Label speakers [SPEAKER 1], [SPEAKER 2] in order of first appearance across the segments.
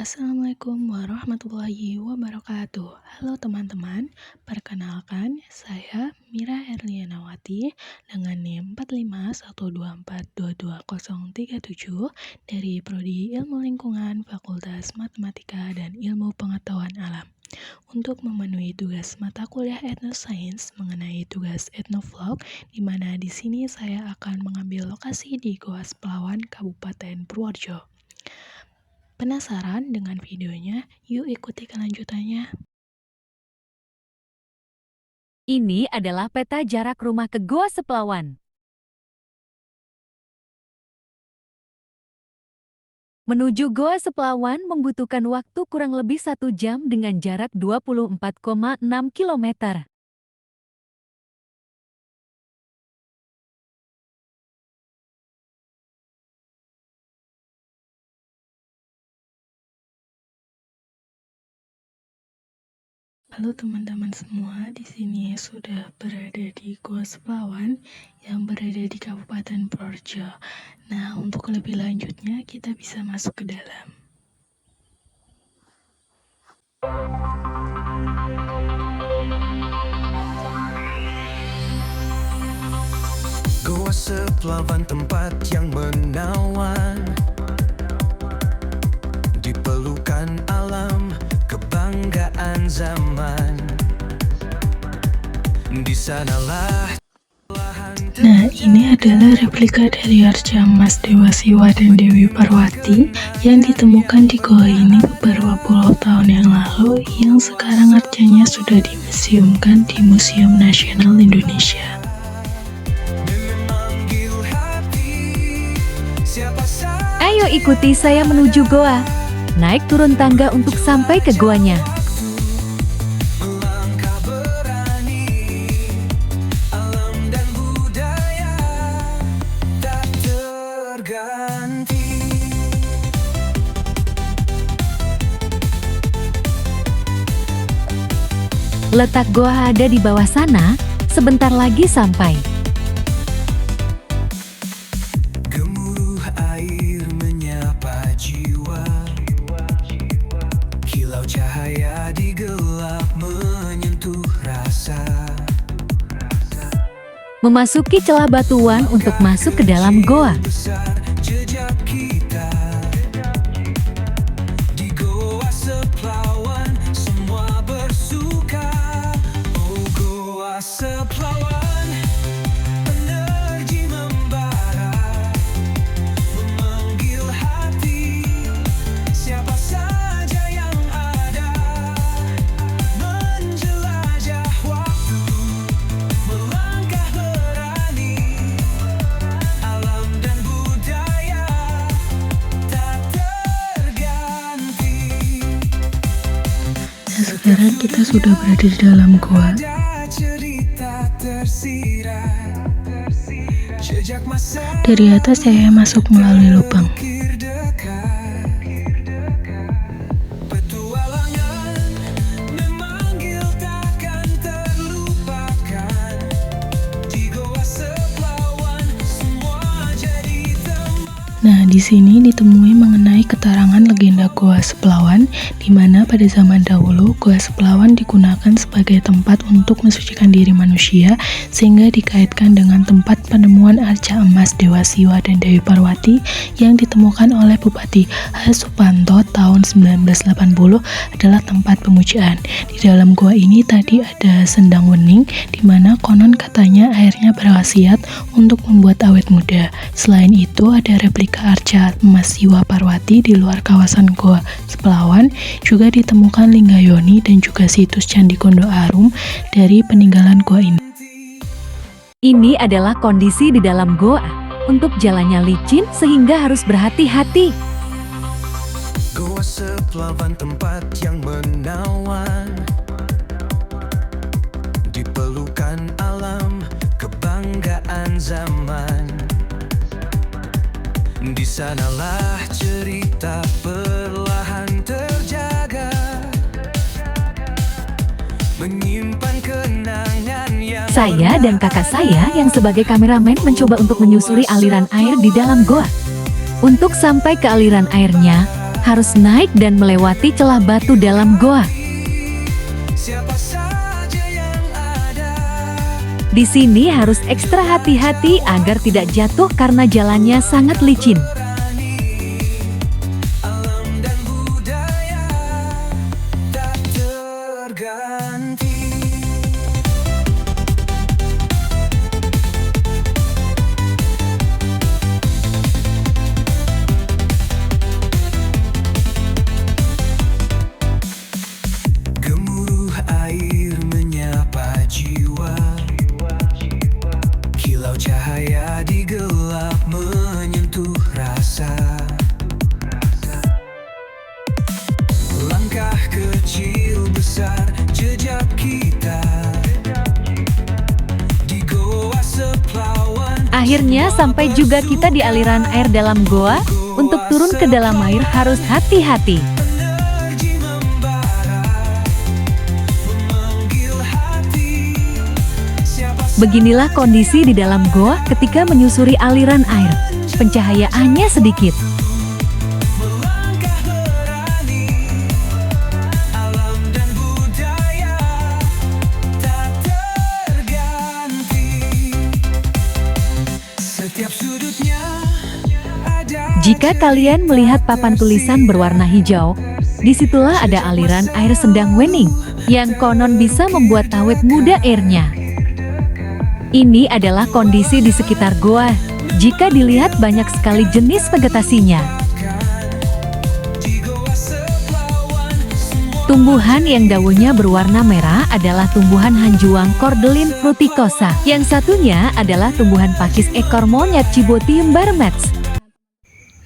[SPEAKER 1] Assalamualaikum warahmatullahi wabarakatuh. Halo teman-teman, perkenalkan saya Mira Herlianawati dengan NIM 4512422037 dari Prodi Ilmu Lingkungan Fakultas Matematika dan Ilmu Pengetahuan Alam. Untuk memenuhi tugas mata kuliah Etnosains mengenai tugas etnovlog, di mana di sini saya akan mengambil lokasi di Goa Seplawan, Kabupaten Purworejo. Penasaran dengan videonya? Yuk ikuti kelanjutannya.
[SPEAKER 2] Ini adalah peta jarak rumah ke Goa Seplawan. Menuju Goa Seplawan membutuhkan waktu kurang lebih 1 jam dengan jarak 24,6 km.
[SPEAKER 1] Halo teman-teman semua, di sini sudah berada di Goa Seplawan yang berada di Kabupaten Purworejo. Nah, untuk lebih lanjutnya kita bisa masuk ke dalam.
[SPEAKER 3] Goa Seplawan tempat yang menawan, dipelukan alam, kebanggaan zaman. Di sanalah.
[SPEAKER 1] Nah, ini adalah replika dari arca emas Dewa Siwa dan Dewi Parwati yang ditemukan di goa ini beberapa puluh tahun yang lalu, yang sekarang arcanya sudah dimuseumkan di Museum Nasional Indonesia.
[SPEAKER 2] Ayo ikuti saya menuju goa. Naik turun tangga untuk sampai ke goanya. Letak goa ada di bawah sana, sebentar lagi sampai.
[SPEAKER 3] Gemuruh air menyapa jiwa, kilau cahaya di gelap menyentuh rasa.
[SPEAKER 2] Memasuki celah batuan untuk masuk ke dalam goa.
[SPEAKER 3] Besar jejak kita di Goa Seplawan, semua bersuka. Oh Goa Seplawan, energi membara, memanggil hati siapa saja yang ada, menjelajah waktu, melangkah berani, alam dan budaya tak terganti.
[SPEAKER 1] Nah, sekarang kita sudah berada di dalam goa.
[SPEAKER 3] Ada cerita tersirat, jejak masa
[SPEAKER 1] Dari atas saya masuk melalui lubang.
[SPEAKER 3] ukir dekat. Petualangan memanggil takkan terlupakan. Di Goa Seplawan semua jadi teman.
[SPEAKER 1] Nah, di sini ditemui mengenai keterangan legenda Goa Seplawan, di mana pada zaman dahulu Goa Seplawan digunakan sebagai tempat untuk mensucikan diri manusia, sehingga dikaitkan dengan tempat penemuan arca emas Dewa Siwa dan Dewi Parwati yang ditemukan oleh Bupati H. Supanto tahun 1980 adalah tempat pemujaan. Di dalam gua ini tadi ada sendang wening, di mana konon katanya airnya berkhasiat untuk membuat awet muda. Selain itu, ada replika arca emas Siwa Parwati di luar kawasan Goa Seplawan. Juga ditemukan Linggayoni dan juga situs Candi Kondo Arum dari peninggalan gua ini.
[SPEAKER 2] Ini adalah kondisi di dalam goa. Untuk jalannya licin sehingga harus berhati-hati.
[SPEAKER 3] Goa Seplawan tempat yang menawan, dipelukan alam, kebanggaan zaman. Di sanalah cerita perlahan terjaga, menyimpan kenangan yang
[SPEAKER 2] Saya dan kakak saya yang sebagai kameramen mencoba untuk menyusuri aliran air di dalam goa. Untuk sampai ke aliran airnya, harus naik dan melewati celah batu dalam goa.
[SPEAKER 3] siapa saja yang ada.
[SPEAKER 2] Di sini harus ekstra hati-hati agar tidak jatuh karena jalannya sangat licin.
[SPEAKER 3] Alam dan budaya tak terganti. Gemuruh air menyapa jiwa, kilau cahaya di gelap menyentuh rasa. Langkah kecil besar jejak kita di Goa Seplawan.
[SPEAKER 2] Akhirnya sampai juga kita di aliran air dalam goa. Untuk turun ke dalam air harus hati-hati.
[SPEAKER 3] Energi membara, memanggil hati. Siapa
[SPEAKER 2] Beginilah kondisi di dalam goa ketika menyusuri aliran air. Pencahayaannya sedikit.
[SPEAKER 3] melangkah berani, alam dan budaya tak terganti. Setiap sudutnya ada.
[SPEAKER 2] Jika kalian melihat papan tulisan berwarna hijau, disitulah ada aliran air Sendang Wening, yang konon bisa membuat awet muda airnya. Ini adalah kondisi di sekitar goa. Jika dilihat banyak sekali jenis vegetasinya.
[SPEAKER 3] Di Goa Seplawan semua
[SPEAKER 2] Tumbuhan yang daunnya berwarna merah adalah tumbuhan hanjuang Cordyline fruticosa. Yang satunya adalah tumbuhan pakis ekor monyet Cibotium barmets.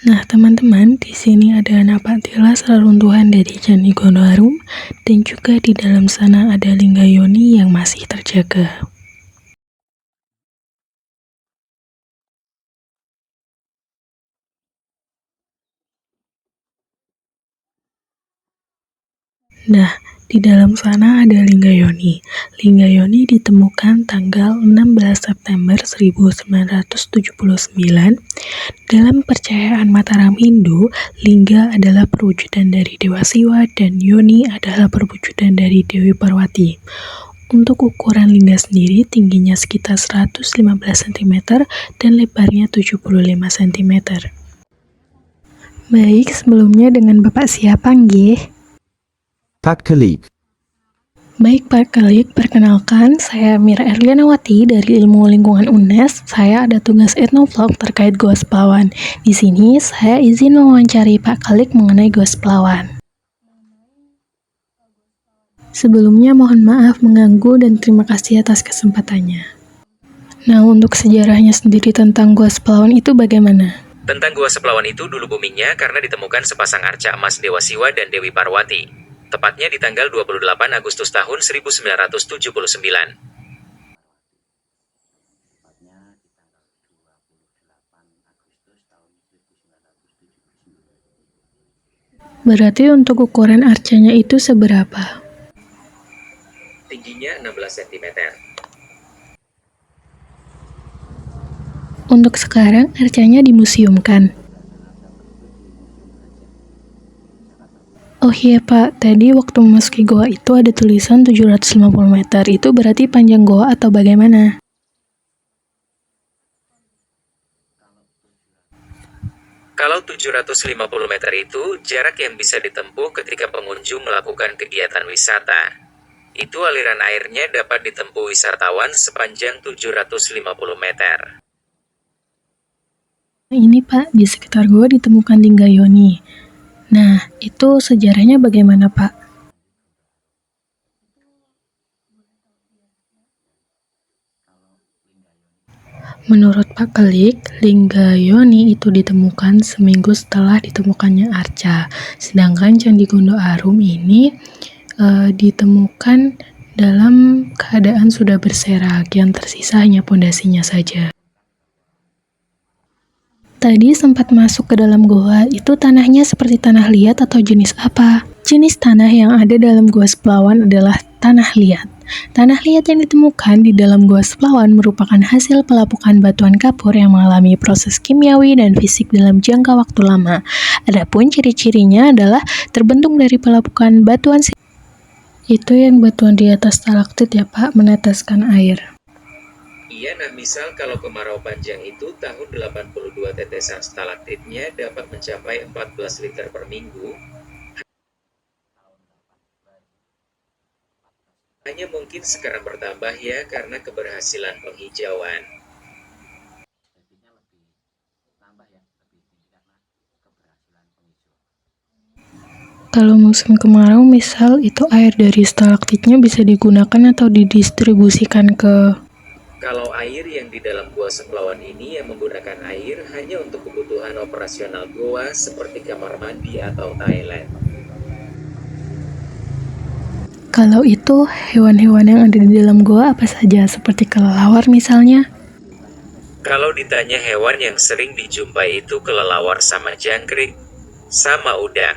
[SPEAKER 1] Nah, teman-teman, di sini ada napaktilas reruntuhan dari Candi Kondo Arum, dan juga di dalam sana ada Linggayoni yang masih terjaga. Nah, di dalam sana ada Linggayoni. Linggayoni ditemukan tanggal 16 September 1979. Dalam percayaan Mataram Hindu, lingga adalah perwujudan dari Dewa Siwa dan yoni adalah perwujudan dari Dewi Parwati. Untuk ukuran lingga sendiri, tingginya sekitar 115 cm dan lebarnya 75 cm. Baik, sebelumnya dengan Bapak siapa nggih?
[SPEAKER 4] Pak Khalid.
[SPEAKER 1] Baik Pak Khalid, perkenalkan saya Mira Erlianawati dari Ilmu Lingkungan UNES. Saya ada tugas etnovlog terkait Goa Seplawan. Di sini saya izin mewawancari Pak Khalid mengenai Goa Seplawan. Sebelumnya mohon maaf mengganggu dan terima kasih atas kesempatannya. Nah, untuk sejarahnya sendiri tentang Goa Seplawan itu bagaimana?
[SPEAKER 5] Tentang Goa Seplawan itu dulu boomingnya karena ditemukan sepasang arca emas Dewa Siwa dan Dewi Parwati. Tepatnya di tanggal 28 Agustus tahun 1979.
[SPEAKER 1] Berarti untuk ukuran arcanya itu seberapa?
[SPEAKER 5] Tingginya 16 cm.
[SPEAKER 1] Untuk sekarang arcanya dimuseumkan. Oh iya Pak, tadi waktu memasuki goa itu ada tulisan 750 meter, itu berarti panjang goa atau bagaimana?
[SPEAKER 5] Kalau 750 meter itu jarak yang bisa ditempuh ketika pengunjung melakukan kegiatan wisata. Itu aliran airnya dapat ditempuh wisatawan sepanjang 750 meter.
[SPEAKER 1] Ini Pak, di sekitar goa ditemukan lingga yoni. Nah, itu sejarahnya bagaimana Pak? Menurut Pak Kelik, lingga yoni itu ditemukan seminggu setelah ditemukannya arca. Sedangkan Candi Gondo Arum ini ditemukan dalam keadaan sudah berserak, yang tersisa hanya pondasinya saja. Tadi sempat masuk ke dalam goa, itu tanahnya seperti tanah liat atau jenis apa? Jenis tanah yang ada dalam Gua Seplawan adalah tanah liat. Tanah liat yang ditemukan di dalam Gua Seplawan merupakan hasil pelapukan batuan kapur yang mengalami proses kimiawi dan fisik dalam jangka waktu lama. Adapun ciri-cirinya adalah terbentuk dari pelapukan batuan. Itu yang batuan di atas stalaktit ya Pak, meneteskan air.
[SPEAKER 5] Iya, nah misal kalau kemarau panjang itu tahun 82 tetesan stalaktitnya dapat mencapai 14 liter per minggu. Hanya mungkin sekarang bertambah ya karena keberhasilan penghijauan.
[SPEAKER 1] Kalau musim kemarau, misal itu air dari stalaktitnya bisa digunakan atau didistribusikan ke...
[SPEAKER 5] Kalau air yang di dalam Gua Seplawan ini yang menggunakan air hanya untuk kebutuhan operasional goa seperti kamar mandi atau toilet.
[SPEAKER 1] Kalau itu, hewan-hewan yang ada di dalam goa apa saja, seperti kelelawar misalnya?
[SPEAKER 5] Kalau ditanya hewan yang sering dijumpai itu kelelawar sama jangkrik, sama udang.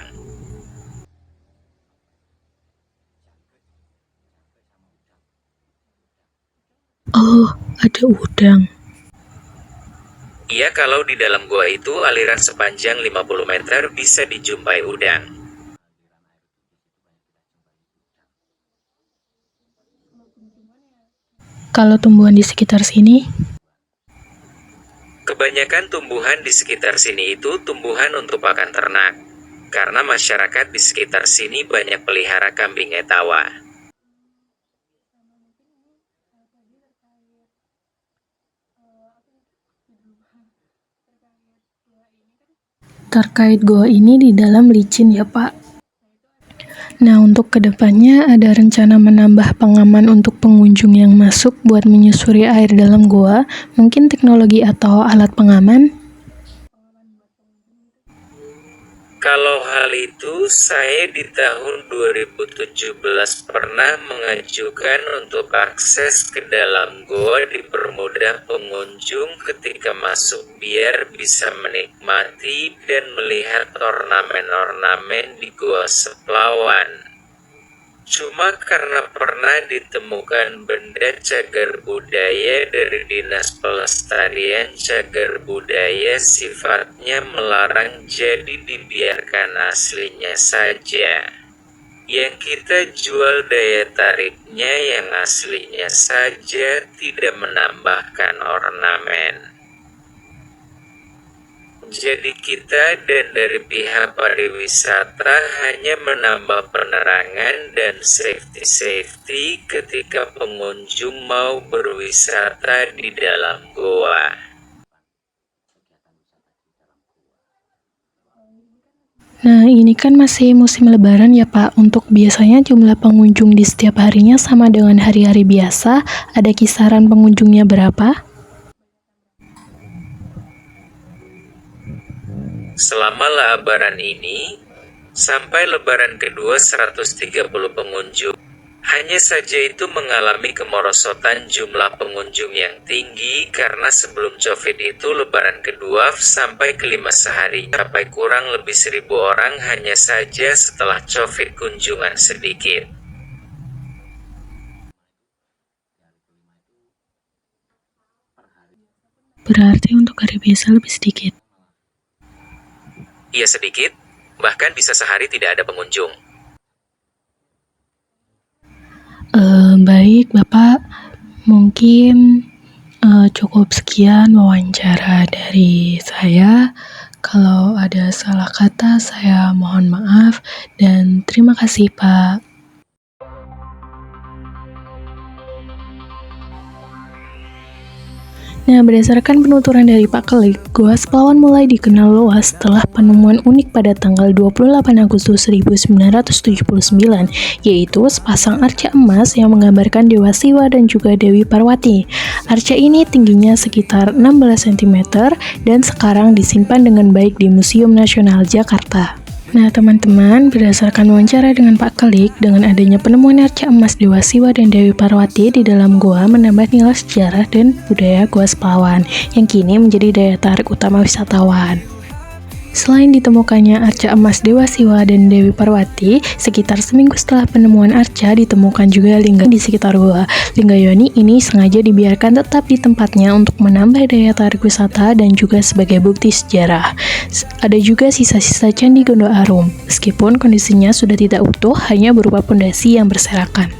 [SPEAKER 1] Oh, ada udang.
[SPEAKER 5] Iya, kalau di dalam gua itu aliran sepanjang 50 meter bisa dijumpai udang.
[SPEAKER 1] Kalau tumbuhan di sekitar sini,
[SPEAKER 5] Kebanyakan tumbuhan di sekitar sini itu tumbuhan untuk pakan ternak. Karena masyarakat di sekitar sini banyak pelihara kambing etawa.
[SPEAKER 1] terkait goa ini di dalam licin ya Pak. Nah, untuk kedepannya ada rencana menambah pengaman untuk pengunjung yang masuk buat menyusuri air dalam goa, mungkin teknologi atau alat pengaman?
[SPEAKER 5] Kalau hal itu, saya di tahun 2017 pernah mengajukan untuk akses ke dalam goa dipermudah pengunjung ketika masuk biar bisa menikmati dan melihat ornamen-ornamen di Gua Seplawan. Cuma karena pernah ditemukan benda cagar budaya dari Dinas Pelestarian Cagar Budaya sifatnya melarang jadi dibiarkan aslinya saja. Yang kita jual daya tariknya yang aslinya saja, tidak menambahkan ornamen. Jadi kita dan dari pihak pariwisata hanya menambah penerangan dan safety ketika pengunjung mau berwisata di dalam goa.
[SPEAKER 1] Nah, ini kan masih musim lebaran ya Pak. Untuk biasanya jumlah pengunjung di setiap harinya sama dengan hari-hari biasa, ada kisaran pengunjungnya berapa?
[SPEAKER 5] Selama lebaran ini, sampai lebaran kedua 130 pengunjung. Hanya saja itu mengalami kemerosotan jumlah pengunjung yang tinggi karena sebelum Covid itu lebaran kedua sampai kelima sehari sampai kurang lebih 1.000 orang hanya saja setelah Covid kunjungan sedikit.
[SPEAKER 1] Berarti untuk hari biasa lebih sedikit.
[SPEAKER 5] Iya sedikit, Bahkan bisa sehari tidak ada pengunjung.
[SPEAKER 1] Baik, Bapak. Mungkin cukup sekian wawancara dari saya. Kalau ada salah kata, saya mohon maaf dan terima kasih, Pak. Nah, berdasarkan penuturan dari Pak Kelik, Gua Seplawan mulai dikenal luas setelah penemuan unik pada tanggal 28 Agustus 1979, yaitu sepasang arca emas yang menggambarkan Dewa Siwa dan juga Dewi Parwati. Arca ini tingginya sekitar 16 cm dan sekarang disimpan dengan baik di Museum Nasional Jakarta. Nah, teman-teman, berdasarkan wawancara dengan Pak Kelik, dengan adanya penemuan arca emas Dewa Siwa dan Dewi Parwati di dalam gua menambah nilai sejarah dan budaya Gua Seplawan, yang kini menjadi daya tarik utama wisatawan. Selain ditemukannya arca emas Dewa Siwa dan Dewi Parwati, sekitar seminggu setelah penemuan arca ditemukan juga lingga di sekitar gua. Lingga yoni ini sengaja dibiarkan tetap di tempatnya untuk menambah daya tarik wisata dan juga sebagai bukti sejarah. Ada juga sisa-sisa Candi Gondo Arum, meskipun kondisinya sudah tidak utuh, hanya berupa pondasi yang berserakan.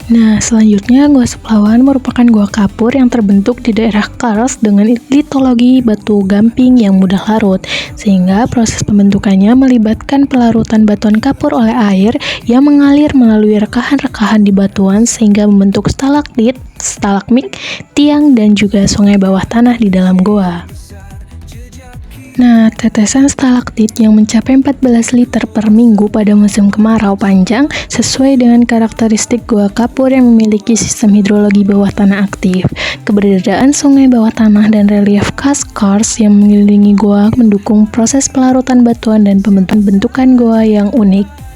[SPEAKER 1] Nah, selanjutnya Gua Seplawan merupakan gua kapur yang terbentuk di daerah Kars dengan litologi batu gamping yang mudah larut, sehingga proses pembentukannya melibatkan pelarutan batuan kapur oleh air yang mengalir melalui rekahan-rekahan di batuan sehingga membentuk stalaktit, stalagmit, tiang, dan juga sungai bawah tanah di dalam goa. Nah, tetesan stalaktit yang mencapai 14 liter per minggu pada musim kemarau panjang sesuai dengan karakteristik gua kapur yang memiliki sistem hidrologi bawah tanah aktif. Keberadaan sungai bawah tanah dan relief khas Kars yang mengelilingi gua mendukung proses pelarutan batuan dan pembentukan gua yang unik.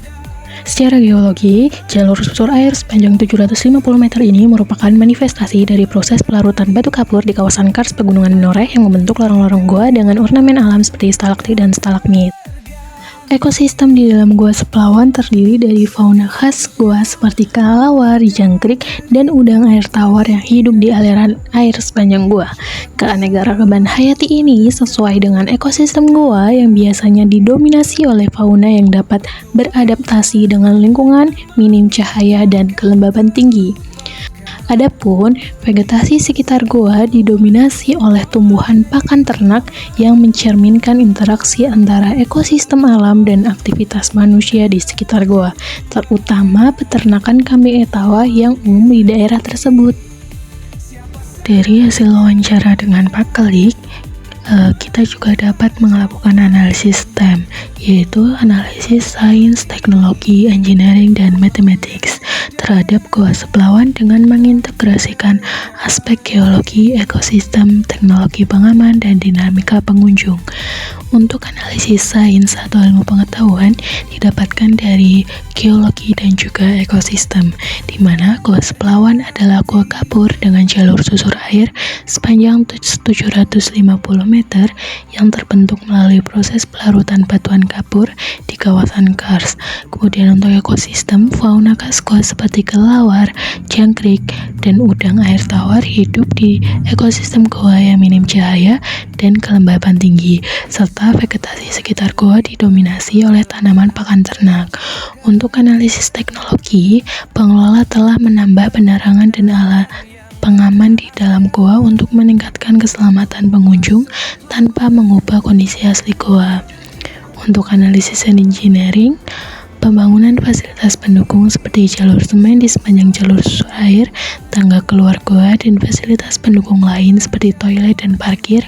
[SPEAKER 1] Secara geologi, jalur susur air sepanjang 750 meter ini merupakan manifestasi dari proses pelarutan batu kapur di kawasan Kars Pegunungan Menoreh yang membentuk lorong-lorong gua dengan ornamen alam seperti stalaktit dan stalagmit. Ekosistem di dalam Gua Seplawan terdiri dari fauna khas gua seperti kelelawar, jangkrik, dan udang air tawar yang hidup di aliran air sepanjang gua. Keanekaragaman hayati ini sesuai dengan ekosistem gua yang biasanya didominasi oleh fauna yang dapat beradaptasi dengan lingkungan, minim cahaya, dan kelembaban tinggi. Adapun vegetasi sekitar gua didominasi oleh tumbuhan pakan ternak yang mencerminkan interaksi antara ekosistem alam dan aktivitas manusia di sekitar gua, terutama peternakan kambing etawa yang umum di daerah tersebut. Dari hasil wawancara dengan Pak Kelik, kita juga dapat melakukan analisis STEM, yaitu analisis sains, teknologi, engineering, dan mathematics terhadap Gua Seplawan dengan mengintegrasikan aspek geologi, ekosistem, teknologi pengaman, dan dinamika pengunjung. Untuk analisis sains atau ilmu pengetahuan didapatkan dari geologi dan juga ekosistem, di mana Gua Seplawan adalah gua kapur dengan jalur susur air sepanjang 750 meter yang terbentuk melalui proses pelarutan batuan kapur di kawasan Kars. Kemudian untuk ekosistem, fauna khas gua seperti kelelawar, jangkrik, dan udang air tawar hidup di ekosistem gua yang minim cahaya dan kelembaban tinggi, serta vegetasi sekitar gua didominasi oleh tanaman pakan ternak. Untuk analisis teknologi, pengelola telah menambah penerangan dan alat pengaman di dalam goa untuk meningkatkan keselamatan pengunjung tanpa mengubah kondisi asli goa. Untuk analisis dan engineering, pembangunan fasilitas pendukung seperti jalur semen di sepanjang jalur susur air, tangga keluar goa, dan fasilitas pendukung lain seperti toilet dan parkir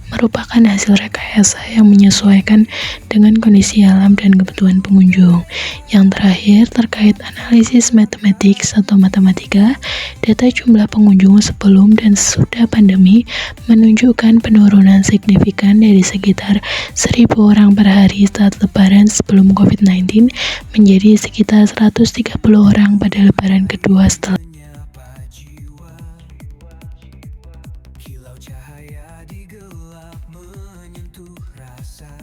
[SPEAKER 1] merupakan hasil rekayasa yang menyesuaikan dengan kondisi alam dan kebutuhan pengunjung. Yang terakhir, terkait analisis matematik atau matematika, data jumlah pengunjung sebelum dan sesudah pandemi menunjukkan penurunan signifikan dari sekitar 1.000 orang per hari saat lebaran sebelum COVID-19 menjadi sekitar 130 orang pada lebaran kedua setelah.
[SPEAKER 3] Kilau cahaya di gelap menyentuh rasa.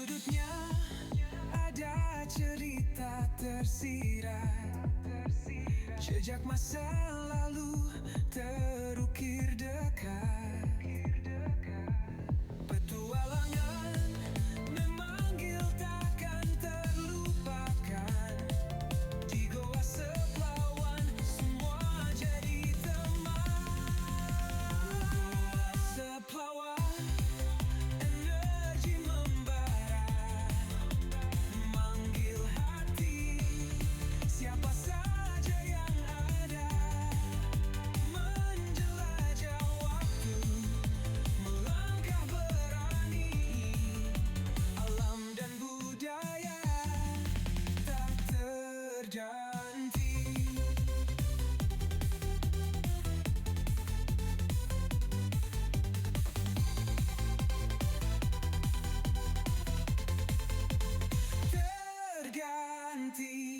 [SPEAKER 3] sudutnya ada cerita tersirat, jejak masa lalu terukir dekat. Petualangan memanggil takkan terlupakan. Di goa Seplawan semua jadi teman. Seplawan energi membara, manggil hati siapa saja yang ada. Menjelajah waktu, melangkah berani, alam dan budaya tak terganti. Terganti.